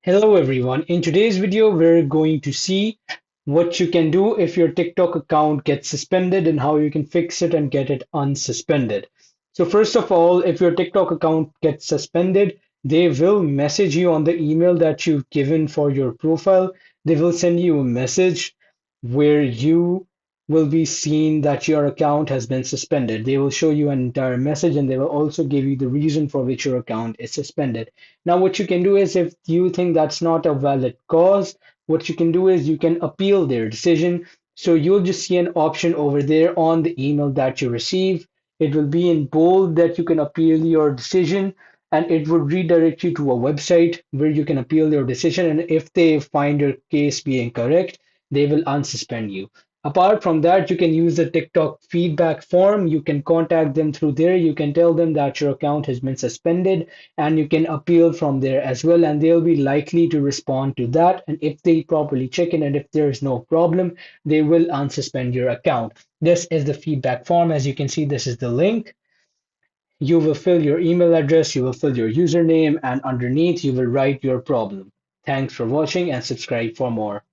Hello everyone. In today's video, we're going to see what you can do if your TikTok account gets suspended and how you can fix it and get it unsuspended. So first of all, if your TikTok account gets suspended, they will message you on the email that you've given for your profile. They will send you a message where you will be seen that your account has been suspended. They will show you an entire message and they will also give you the reason for which your account is suspended. Now, what you can do is if you think that's not a valid cause, what you can do is you can appeal their decision. So you'll just see an option over there on the email that you receive. It will be in bold that you can appeal your decision, and it would redirect you to a website where you can appeal your decision. And if they find your case being correct, they will unsuspend you. Apart from that, you can use the TikTok feedback form. You can contact them through there. You can tell them that your account has been suspended and you can appeal from there as well, and they'll be likely to respond to that. And if they properly check it and if there is no problem, they will unsuspend your account. This is the feedback form. As you can see, this is the link. You will fill your email address, you will fill your username, and underneath you will write your problem. Thanks for watching and subscribe for more.